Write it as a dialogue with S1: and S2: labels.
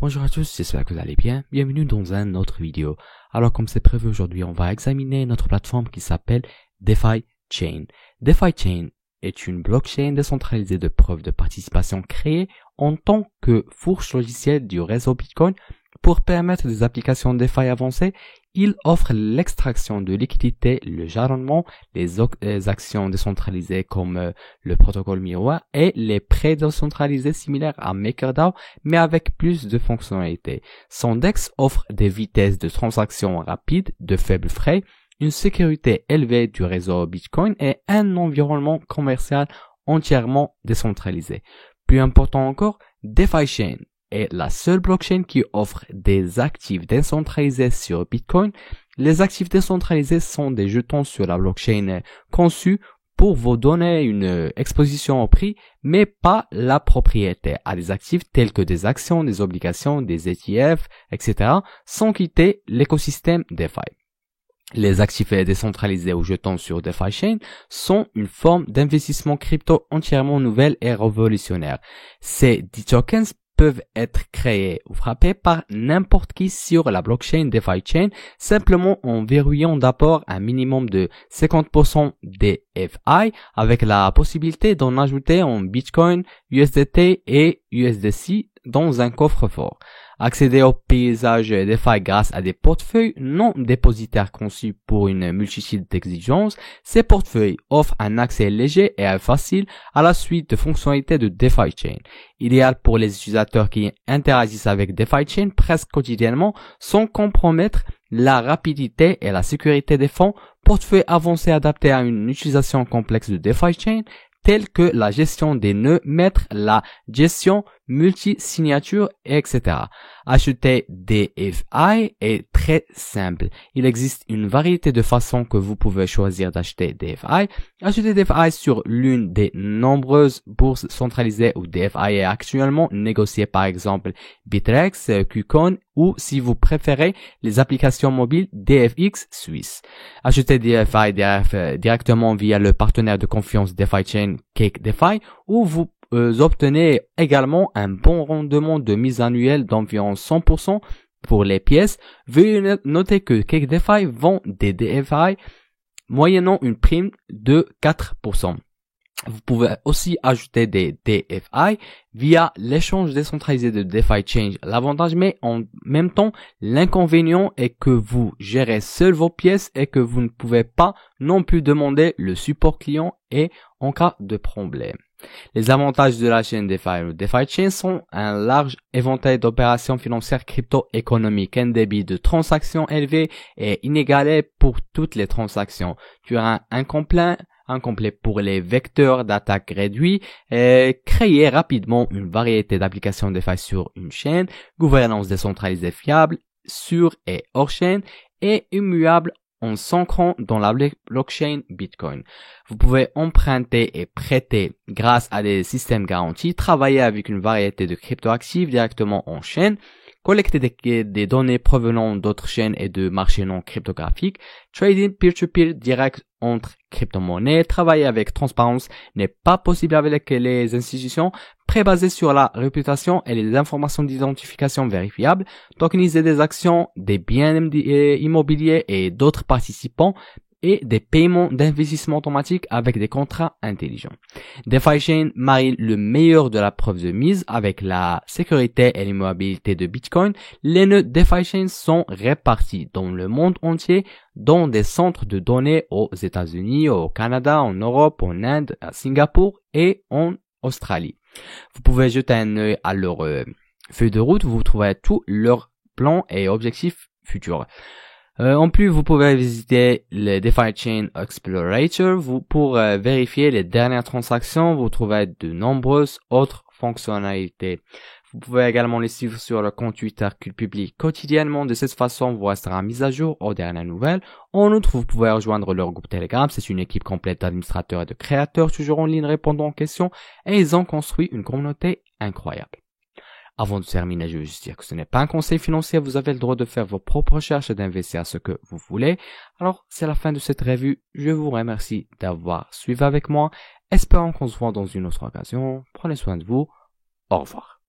S1: Bonjour à tous, j'espère que vous allez bien. Bienvenue dans une autre vidéo. Alors comme c'est prévu aujourd'hui, on va examiner notre plateforme qui s'appelle DeFi Chain. DeFi Chain est une blockchain décentralisée de preuves de participation créée en tant que fourche logicielle du réseau Bitcoin pour permettre des applications DeFi avancées. Il offre l'extraction de liquidités, le jalonnement, les actions décentralisées comme le protocole miroir et les prêts décentralisés similaires à MakerDAO mais avec plus de fonctionnalités. Son DEX offre des vitesses de transaction rapides, de faibles frais, une sécurité élevée du réseau Bitcoin et un environnement commercial entièrement décentralisé. Plus important encore, DeFi Chain est la seule blockchain qui offre des actifs décentralisés sur Bitcoin. Les actifs décentralisés sont des jetons sur la blockchain conçus pour vous donner une exposition au prix, mais pas la propriété à des actifs tels que des actions, des obligations, des ETF, etc., sans quitter l'écosystème DeFi. Les actifs décentralisés ou jetons sur DeFi Chain sont une forme d'investissement crypto entièrement nouvelle et révolutionnaire. Ces 10 tokens peuvent être créés ou frappés par n'importe qui sur la blockchain DeFi Chain simplement en verrouillant d'abord un minimum de 50% des DeFi avec la possibilité d'en ajouter en Bitcoin, USDT et USDC dans un coffre-fort. Accéder au paysage DeFi grâce à des portefeuilles non dépositaires conçus pour une multitude d'exigences. Ces portefeuilles offrent un accès léger et facile à la suite de fonctionnalités de DeFi Chain. Idéal pour les utilisateurs qui interagissent avec DeFi Chain presque quotidiennement sans compromettre la rapidité et la sécurité des fonds. Portefeuilles avancés adaptés à une utilisation complexe de DeFi Chain tels que la gestion des nœuds maîtres, la gestion multi-signature, etc. Acheter des DeFi est très simple. Il existe une variété de façons que vous pouvez choisir d'acheter des DeFi. Acheter des DeFi sur l'une des nombreuses bourses centralisées où DeFi est actuellement négocié, par exemple Bittrex, KuCoin ou si vous préférez les applications mobiles DFX Suisse. Acheter des DeFi directement via le partenaire de confiance DeFi Chain Cake DeFi où vous obtenez également un bon rendement de mise annuelle d'environ 100% pour les pièces. Veuillez noter que Cake DeFi vend des DeFi moyennant une prime de 4%. Vous pouvez aussi ajouter des DeFi via l'échange décentralisé de DeFi Chain. L'avantage, mais en même temps, l'inconvénient est que vous gérez seul vos pièces et que vous ne pouvez pas non plus demander le support client et en cas de problème. Les avantages de la chaîne DeFi ou DeFi Chain sont un large éventail d'opérations financières crypto-économiques, un débit de transactions élevé et inégalé pour toutes les transactions. Tu as un complet pour les vecteurs d'attaque réduits et créer rapidement une variété d'applications DeFi sur une chaîne, gouvernance décentralisée fiable, sûre et hors chaîne et immuable en s'ancrant dans la blockchain Bitcoin. Vous pouvez emprunter et prêter grâce à des systèmes garantis, travailler avec une variété de cryptoactifs directement en chaîne, collecter des données provenant d'autres chaînes et de marchés non cryptographiques, trading peer-to-peer direct entre crypto-monnaies, travailler avec transparence n'est pas possible avec les institutions, prêt basé sur la réputation et les informations d'identification vérifiables, tokeniser des actions, des biens immobiliers et d'autres participants, et des paiements d'investissement automatiques avec des contrats intelligents. DeFi Chain marie le meilleur de la preuve de mise avec la sécurité et l'immobilité de Bitcoin. Les nœuds DeFi Chain sont répartis dans le monde entier dans des centres de données aux États-Unis, au Canada, en Europe, en Inde, à Singapour et en Australie. Vous pouvez jeter un œil à leur feuille de route, vous trouverez tous leurs plans et objectifs futurs. En plus, vous pouvez visiter le DeFi Chain Explorator pour vérifier les dernières transactions. Vous trouvez de nombreuses autres fonctionnalités. Vous pouvez également les suivre sur le compte Twitter qu'ils publient quotidiennement. De cette façon, vous resterez mis à jour aux dernières nouvelles. En outre, vous pouvez rejoindre leur groupe Telegram. C'est une équipe complète d'administrateurs et de créateurs toujours en ligne répondant aux questions et ils ont construit une communauté incroyable. Avant de terminer, je veux juste dire que ce n'est pas un conseil financier, vous avez le droit de faire vos propres recherches et d'investir ce que vous voulez. Alors, c'est la fin de cette revue. Je vous remercie d'avoir suivi avec moi. Espérons qu'on se voit dans une autre occasion. Prenez soin de vous. Au revoir.